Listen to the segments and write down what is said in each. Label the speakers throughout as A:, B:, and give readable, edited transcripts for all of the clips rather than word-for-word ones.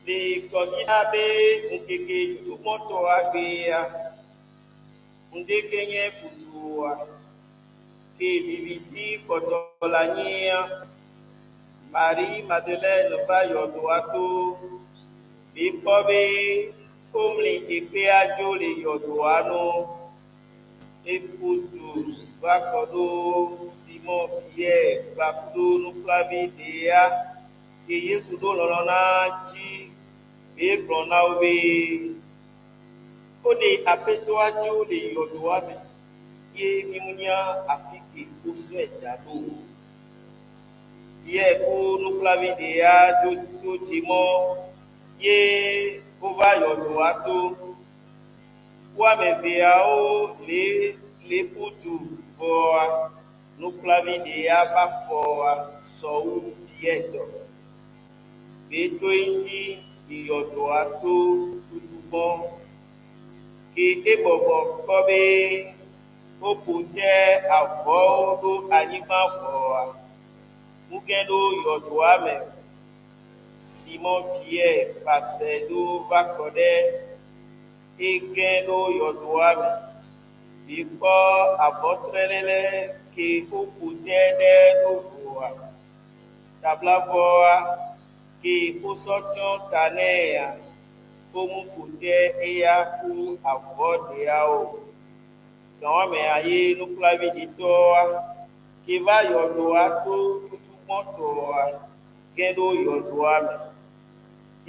A: le kɔfina be nkeke tutu mɔtɔ agbea ndekenye futua ke viviti kɔtɔla nyia Marie Madeleine va yɔdo ato bikɔ be omli ekpe adzo le yɔdo ano ekutu va kɔdo Simon Pierre gbakudo nukplavi dea ke Yesu do lɔlɔ na dzi be gblɔ na wo be o de aƒetɔ adzo le yɔdoa me ye mimunia afi ke wosɔe da ɖo ye ko nukplavi dea dzo dzimɔ ye wova yɔdoa to wo ame eveawo le ƒudu vɔa nukplavi dea va fɔa sɔwu bietɔ beto ŋuti yɔdoa to tutubɔ ke ebɔbɔ kɔ be woƒo te avɔwo ɖo anyigba vɔa nuke ɖo yɔdoa me Simon Pierre pase ɖo va kɔ ɖe eke ɖo yɔdoa me bikɔ abɔtrelele ke woƒo te ɖe ɖo vɔa tablavɔa ke wosɔtsɔ ta nɛ ya womuƒote eya ku avɔ ɖeawo gawamea ye nukplavi ɖitɔa ke va yɔdoa to tutumɔtɔa ke ɖo yɔdoa me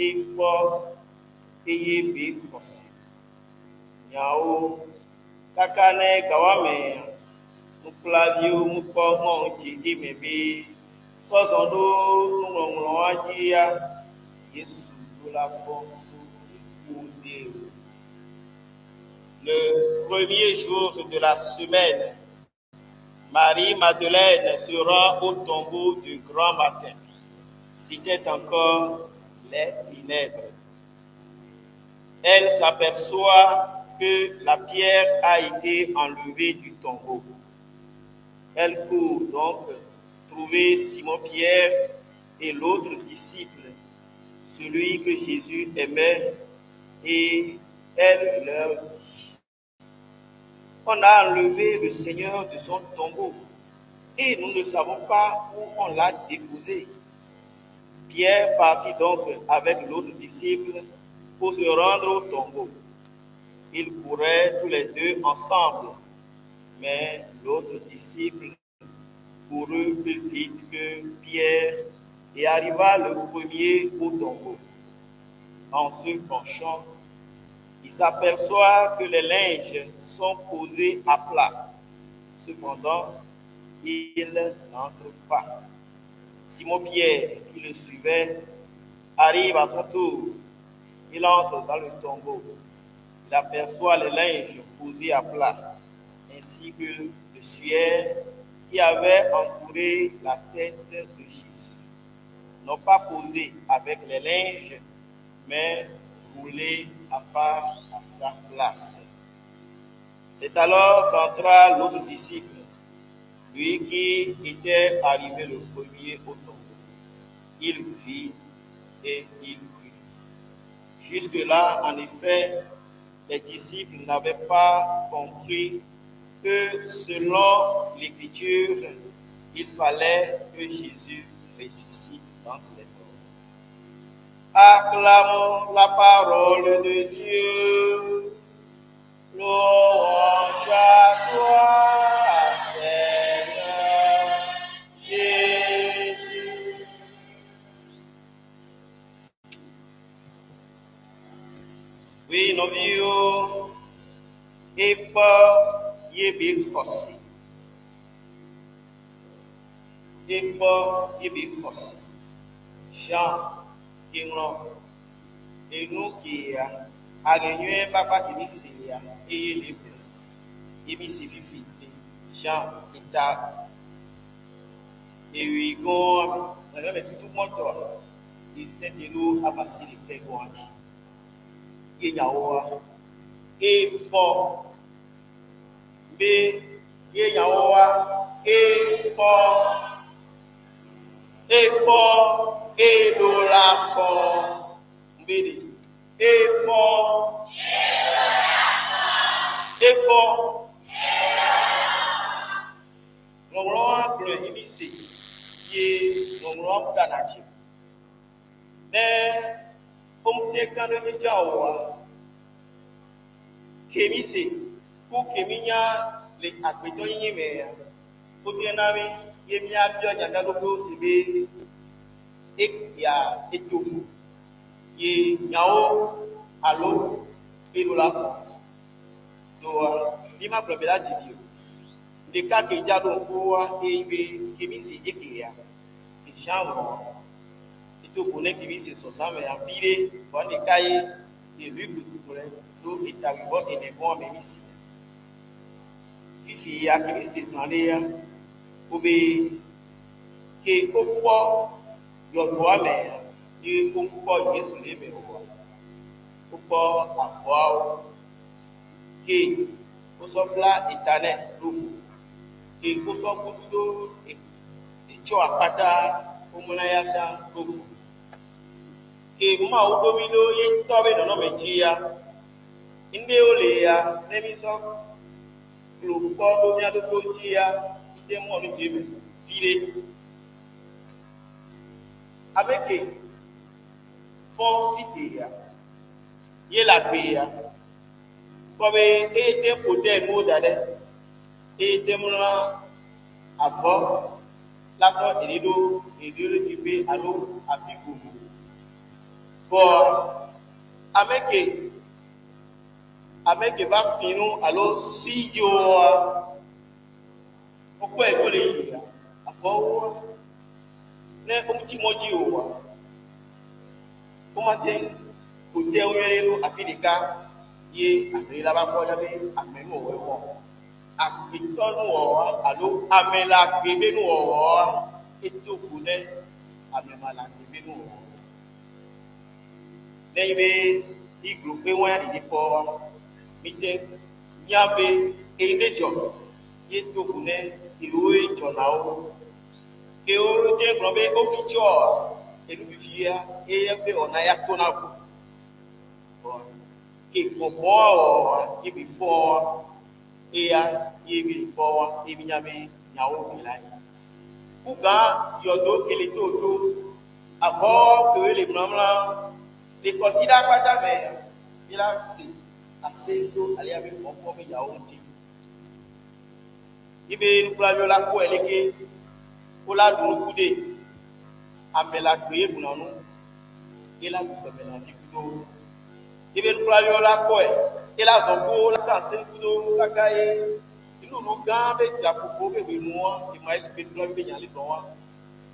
A: ekpɔ eye be xɔsi nyawo kaka ne gawamea nukplaviwo mukpɔ mɔ ŋuti ɖi me be sɔzɔ ɖo nuŋɔŋlɔa dzia Yesu do la force. Le premier jour de la semaine, Marie-Madeleine se rend au tombeau du grand matin. C'était encore les ténèbres. Elle s'aperçoit que la pierre a été enlevée du tombeau. Elle court donc trouver Simon-Pierre et l'autre disciple, celui que Jésus aimait, et elle leur dit: on a enlevé le Seigneur de son tombeau et nous ne savons pas où on l'a déposé. Pierre partit donc avec l'autre disciple pour se rendre au tombeau. Ils couraient tous les deux ensemble, mais l'autre disciple courut plus vite que Pierre et arriva le premier au tombeau. En se penchant, il s'aperçoit que les linges sont posés à plat. Cependant, il n'entre pas. Simon-Pierre, qui le suivait, arrive à son tour. Il entre dans le tombeau. Il aperçoit les linges posés à plat, ainsi que le suaire qui avait entouré la tête de Jésus. Non pas posé avec les linges, mais roulé à part à sa place. C'est alors qu'entra l'autre disciple, lui qui était arrivé le premier au tombeau. Il vit et il crut. Jusque-là, en effet, les disciples n'avaient pas compris que selon l'Écriture, il fallait que Jésus ressuscite d'entre les morts. Acclamons la parole de Dieu. Louange à toi, Seigneur Jésus. Oui, nos vieux, et pas yébi khossi. Et pas yébi khossi. Jean, Ingron, et nous qui agagné papa qui dit et libre. Et si fifi, Jean, et ta. Et oui, on a tout le monde. Et c'est de nous à passer les prégoanti. Et yaoua. Et fort. B. Et yaoua. Et fort. Et fort. Et de la fort. B. BD. Effort. Effort. L'on bleu ici. Qui l'on danati. Mais comme t'es quand le jawa. Kemi se. Pour keminya les acquitons yémé. Pour tienami yémia bien yagalo sibe. Et ya étouffe. Ye nyao alo elolafo do bima blabela didi de ka ke jado ko ebe kemisi ekeya e chambre étouffe ne kemisi so same ya vire bon de kai et lui pour do itaribo et ne bon memisi fifi ya kemisi sande ya obe ke opo yo do ame e opo Yesu lebe o opo afo ke o so bla itane lufu ke o so kudo e cho apata o muna ya ta lufu ke ma o domino ye tobe no meji ya inde ole ya nemi so lu ko do nya do ti ya ite mo ni ti me vire avec cité ya ye la paix ya comme était côté mot d'aller était mon avant la sorte de l'eau et de l'équipe à l'eau à fifou for avec va finir alors si yo pourquoi est-ce que à fort ne comme ti moji o Commander côté ouyelo afidika ye amela ba ko yabe amenu owo akitonu o alo amela gbebenu o etofune amemala gbebenu o neibe igrupe won di po mite nyabe enejo ye tofune iwe jonao ke o je grobe oficio elufifia ebe ona ya tonafu ke popo ibi fo ya ibi po ibi nyame nyawo bilai uga yodo kele toto avant que les blancs les considèrent pas jamais il a assez so ali abi fo me yawo ti ibe nuplavio la ko eleke ko la dunu kude amela kriye bunanu ila kumela dikudo ibe nuplavio la ko ila zongo la kanse kudo kakaye inu no gambe jakuko be nuwa e mais pe nuplavio be nyali donwa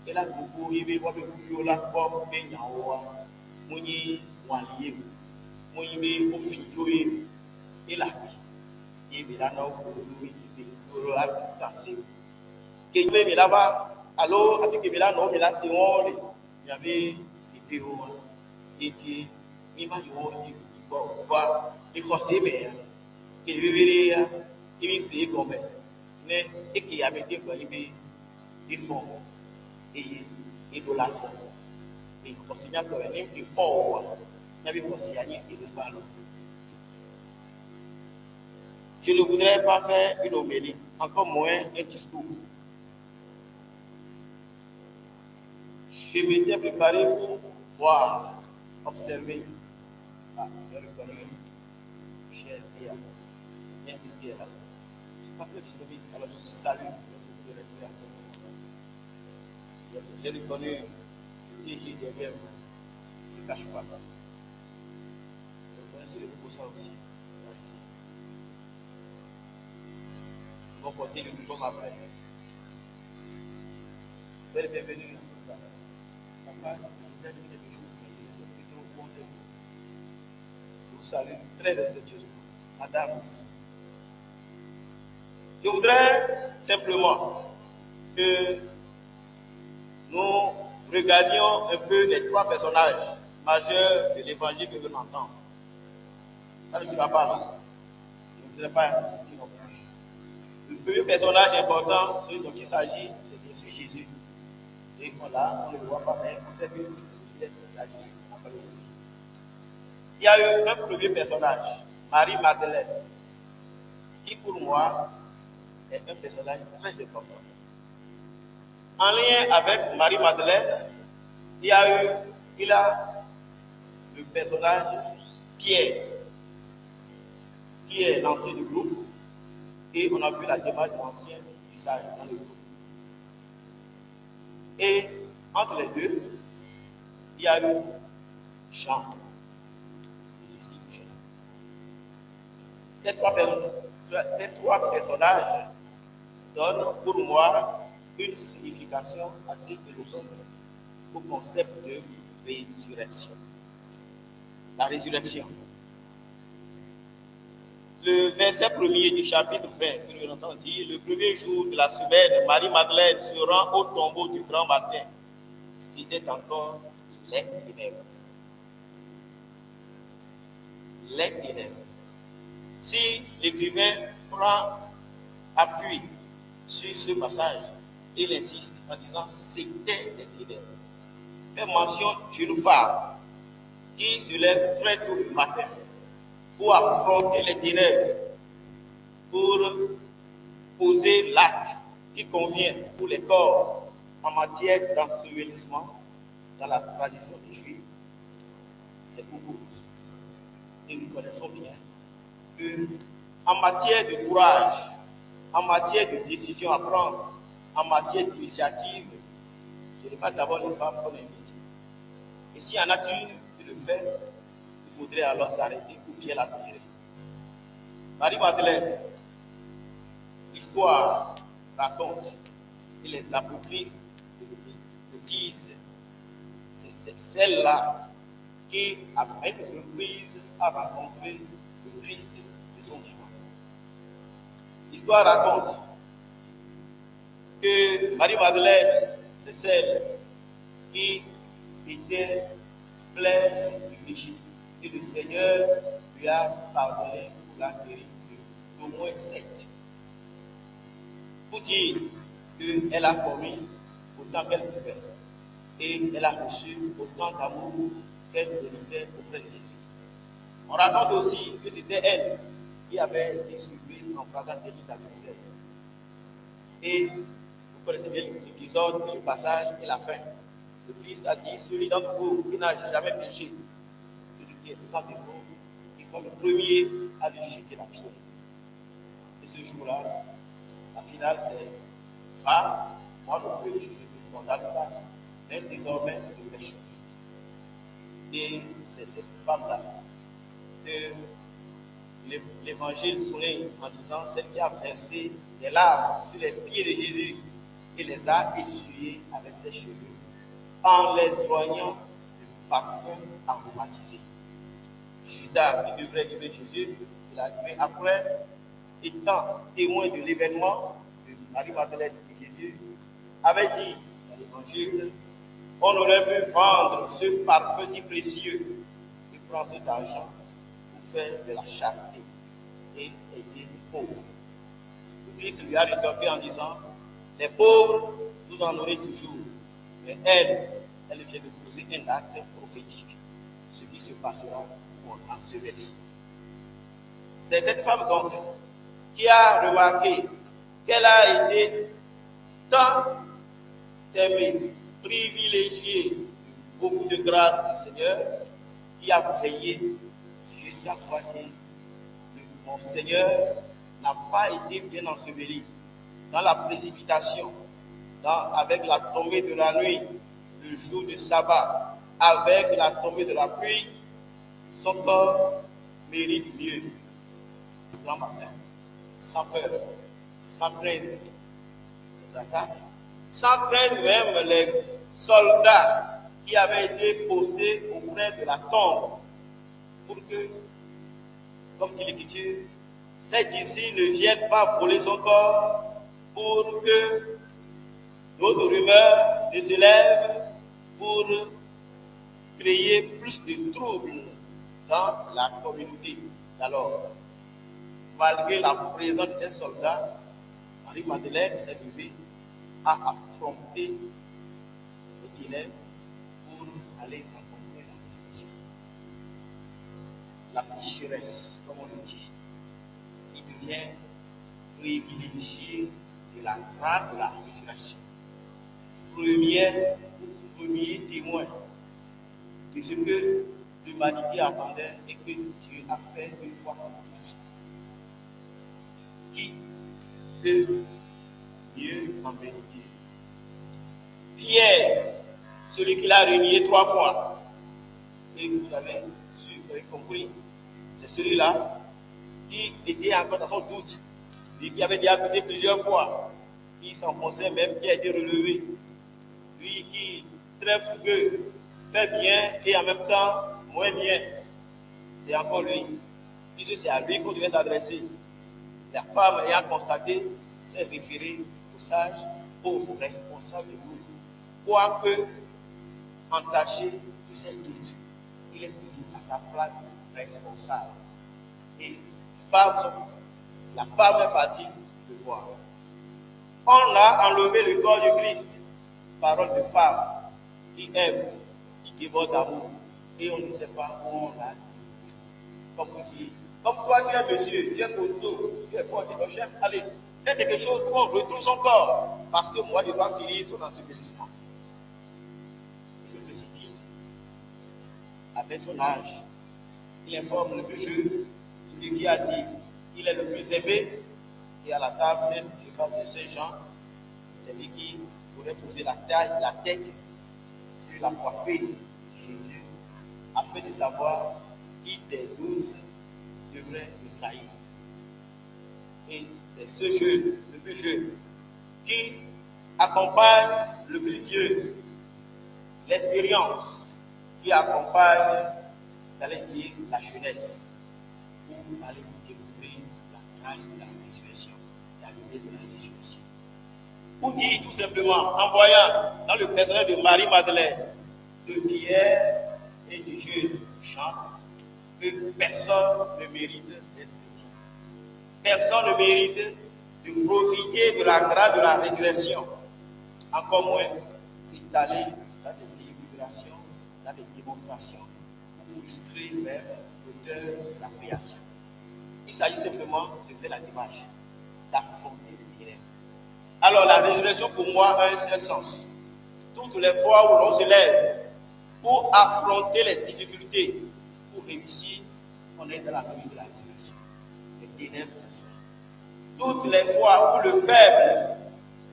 A: ila kuko ibe wa be kuyo la ko be nyawo munyi waliye munyi be ofijoye ila ibe la no ko ibe ko la kanse ke ibe la ba alors avec que là non mais là c'est on il y avait des bureaux et qui mima yo dit bon va et croiser mais que vivre il c'est comme mais et qui avait été quoi il font et de l'argent et considère que il faut il avait considéré et de ballon je ne voudrais pas faire une homélie encore moins un discours. Je m'étais préparé pour voir, observer. Ah, je reconnais. Cher Léa, invité là. Je ne sais pas que je suis alors je salue le respect à tous. Je reconnais le DG derrière moi. Il ne se cache pas. Je connais le nouveau ça aussi. Ils vont porter le nouveau après. Vous êtes bienvenus. Vous avez quelque chose, mais je suis plutôt conseil. Je vous salue très respectueusement. Madame aussi. Je voudrais simplement que nous regardions un peu les trois personnages majeurs de l'évangile que nous entendons. Ça ne sera pas là. Je ne voudrais pas insister non plus. Le premier personnage important, celui dont il s'agit, c'est bien sûr Jésus. Et on le voit pas, mais on sait qu'il s'agit après le Jésus. Il y a eu un premier personnage, Marie-Madeleine, qui pour moi est un personnage très important. En lien avec Marie-Madeleine, il y a le personnage Pierre, qui est l'ancien du groupe, et on a vu la démarche de l'ancien du sage dans le groupe. Et entre les deux, il y a eu Jean, Ces trois personnages donnent pour moi une signification assez éloquente au concept de résurrection. La résurrection. Le verset premier du chapitre 20, que nous entendons dire, le premier jour de la semaine, Marie-Madeleine se rend au tombeau du grand matin. C'était encore les ténèbres. Les ténèbres. Si l'écrivain prend appui sur ce passage, il insiste en disant c'était les ténèbres. Fait mention d'une femme qui se lève très tôt le matin pour affronter les ténèbres, pour poser l'acte qui convient pour les corps en matière d'ensevelissement dans la tradition des Juifs. C'est beaucoup. Et nous connaissons bien que en matière de courage, en matière de décision à prendre, en matière d'initiative, ce n'est pas d'abord les femmes qu'on invite. Et s'il y en a une qui le fait, il faudrait alors s'arrêter pour bien l'admirer. Marie-Madeleine, l'histoire raconte et les apocryphes le disent, c'est celle-là qui, à maintes reprises, a rencontré le Christ de son vivant. L'histoire raconte que Marie-Madeleine, c'est celle qui était pleine de péché. Et le Seigneur lui a pardonné pour la guérir d'au moins 7. Pour dire qu'elle a commis autant qu'elle pouvait. Et elle a reçu autant d'amour qu'elle méritait auprès de Jésus. On raconte aussi que c'était elle qui avait été surprise en flagrant délit d'adultère. Et vous connaissez bien l'épisode, le passage et la fin. Le Christ a dit, celui d'entre vous qui n'a jamais péché, celui qui est sans défaut, ils sont les premiers à lui jeter la pierre. Et ce jour-là, la finale, c'est va, moi le péché, je ne te condamne pas, mais désormais le péché. Et c'est cette femme-là que l'évangile souligne en disant celle qui a versé des larmes sur les pieds de Jésus et les a essuyés avec ses cheveux en les soignant de parfum aromatisé. Judas, qui devrait livrer Jésus, il a livré après, étant témoin de l'événement de Marie-Madeleine et Jésus, avait dit dans l'évangile, on aurait pu vendre ce parfum si précieux et prendre cet argent pour faire de la charité et aider les pauvres. Le Christ lui a rétorqué en disant, les pauvres, vous en aurez toujours, mais elle vient de poser un acte prophétique, ce qui se passera pour ensevelissement. C'est cette femme donc qui a remarqué qu'elle a été tant aimée, privilégiée, beaucoup de grâce du Seigneur, qui a veillé jusqu'à pouvoir dire mon Seigneur n'a pas été bien enseveli dans la précipitation, avec la tombée de la nuit, le jour du sabbat, avec la tombée de la pluie, son corps mérite mieux le grand matin, sans peur, sans craindre les attaques, sans craindre même les soldats qui avaient été postés auprès de la tombe pour que, comme dit l'Écriture, ces disciples ne viennent pas voler son corps pour que d'autres rumeurs ne s'élèvent pour créer plus de troubles dans la communauté. Alors, malgré la présence de ces soldats, Marie-Madeleine s'est levée à affronter les ténèbres pour aller rencontrer la résurrection. la pécheresse, comme on le dit. Il devient privilégié de la grâce de la résurrection. Premier témoin de ce que l'humanité attendait et que Dieu a fait une fois pour toutes. Qui peut mieux en vérité? Pierre, celui qui l'a renié 3 fois, et vous avez compris, c'est celui-là qui était encore dans son doute, lui qui avait déjà douté plusieurs fois, qui s'enfonçait même, qui a été relevé, lui qui, très fougueux, fait bien et en même temps moins bien, c'est encore lui, puisque c'est à lui qu'on devait s'adresser. La femme ayant constaté s'est référée au sage, au responsable de nous, quoique entaché de ses doutes, il est toujours à sa place de responsable. Et la femme est partie le voir. On a enlevé le corps du Christ, parole de femme, qui aime, qui déborde d'amour, et on ne sait pas où on l'a déposé. Comme vous dites, comme toi tu es monsieur, tu es costaud, tu es fort, tu es le chef, allez, fais quelque chose pour qu'on retrouve son corps, parce que moi je dois finir son ensevelissement. Il se précipite avec son âge. Il informe le plus jeune, celui qui a dit il est le plus aimé, et à la table, je parle de Saint-Jean, c'est lui qui pourrait poser la tête sur la poitrine de Jésus, afin de savoir qui des 12 devrait le trahir. Et c'est ce jeune, le plus jeune, qui accompagne le plus vieux, l'expérience qui accompagne, j'allais dire, la jeunesse, pour aller découvrir la grâce de la résurrection, la lumière de la résurrection. Pour dire tout simplement, en voyant dans le personnage de Marie-Madeleine, de Pierre et du jeune Jean, que personne ne mérite d'être chrétien. Personne ne mérite de profiter de la grâce de la résurrection. Encore moins s'étaler dans des élucubrations, dans des démonstrations, pour frustrer même l'auteur de la création. Il s'agit simplement de faire la démarche, d'affronter les ténèbres. Alors la résurrection pour moi a un seul sens. Toutes les fois où l'on se lève pour affronter les difficultés, pour réussir, on est dans la bouche de la résurrection. Les ténèbres s'assoient. Toutes les fois où le faible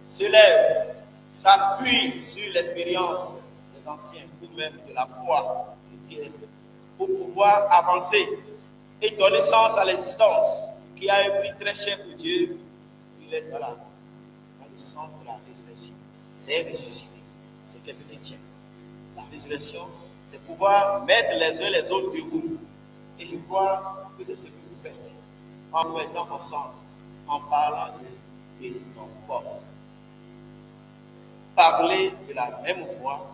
A: se lève, s'appuie sur l'expérience des anciens ou même de la foi chrétienne pour pouvoir avancer et donner sens à l'existence qui a un prix très cher pour Dieu, il est dans le sens de la résurrection. C'est ressusciter, c'est quelque chrétien. La résurrection, c'est pouvoir mettre les uns les autres debout. Et je crois que c'est ce que vous faites en vous mettant ensemble, en parlant de nos corps. Parler de la même voix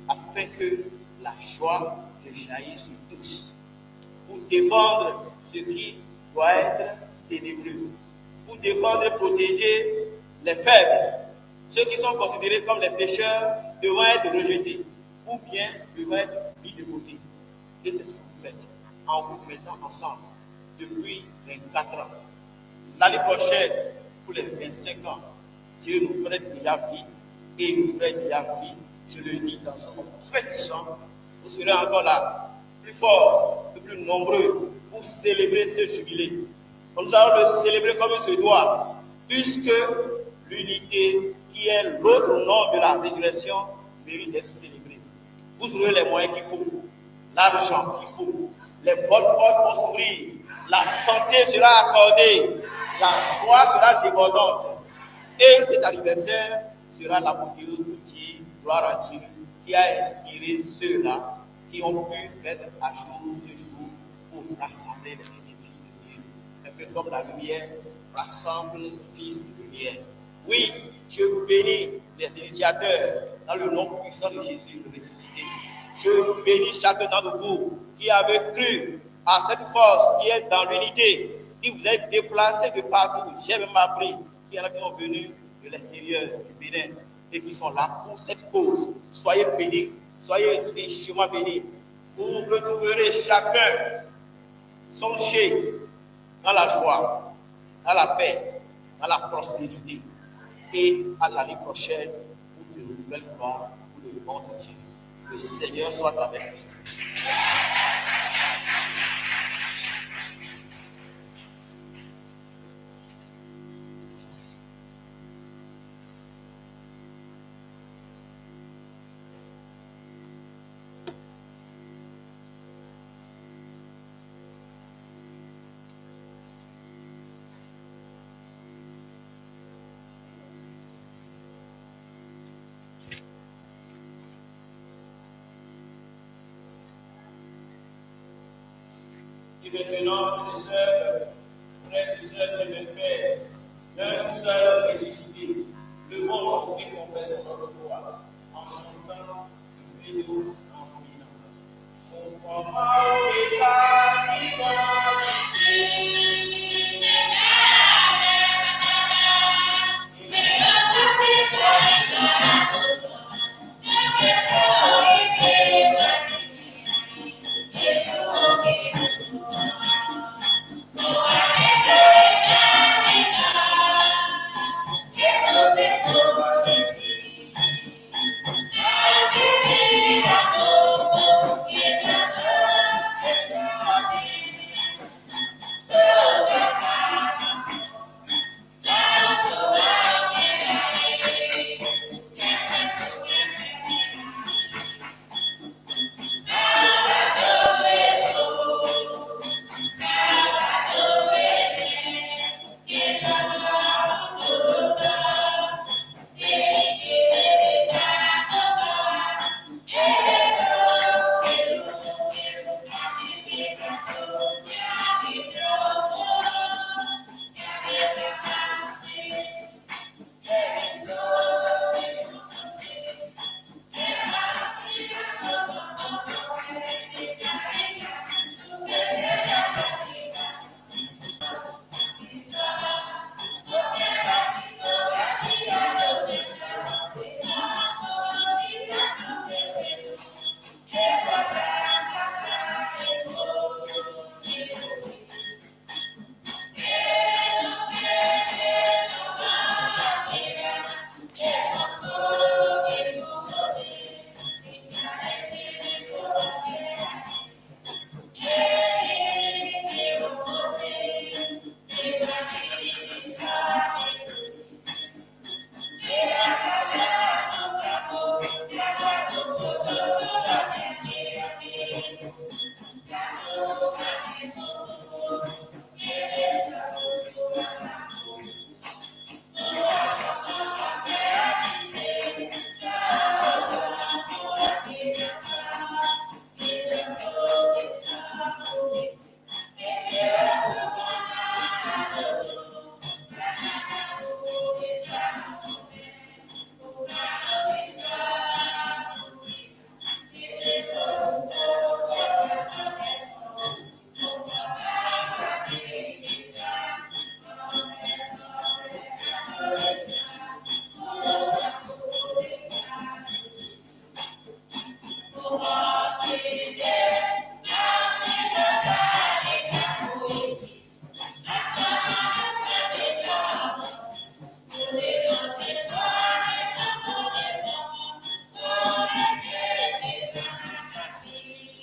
A: afin que la joie rejaillisse sur tous. Pour défendre ce qui doit être ténébreux. Pour défendre et protéger les faibles. Ceux qui sont considérés comme les pécheurs devant être rejetés. Ou bien devant être mis de côté. Et c'est ce que vous faites en vous mettant ensemble depuis 24 ans. L'année prochaine, pour les 25 ans, Dieu nous prête déjà vie et il nous prête déjà vie, je le dis dans son nom très puissant. Vous serez encore là, plus fort, plus nombreux pour célébrer ce jubilé. Nous allons le célébrer comme il se doit, puisque l'unité qui est l'autre nom de la résurrection mérite d'être célébrée. Vous aurez les moyens qu'il faut, l'argent qu'il faut, les bonnes portes vont s'ouvrir, la santé sera accordée, la joie sera débordante. Et cet anniversaire sera l'apothéose pour dire gloire à Dieu qui a inspiré ceux-là qui ont pu mettre à jour ce jour pour rassembler les fils et filles de Dieu. Un peu comme la lumière rassemble les fils de lumière. Oui, je bénis les initiateurs dans le nom puissant de Jésus de ressuscité. Je bénis chacun d'entre vous qui avez cru à cette force qui est dans l'unité, qui vous êtes déplacés de partout. J'ai même appris qu'il y en a qui sont venus de l'extérieur du Bénin et qui sont là pour cette cause. Soyez bénis, soyez richement bénis. Vous retrouverez chacun Songez dans la joie, dans la paix, dans la prospérité et à l'année prochaine pour de nouvelles gloires pour le nom de Dieu. Que le Seigneur soit avec vous. Et maintenant, frères et sœurs de mes pères, d'un seul nécessité, levons-nous et confessons notre foi en chantant une vidéo en ruine. Conformément au bâtiment d'ici.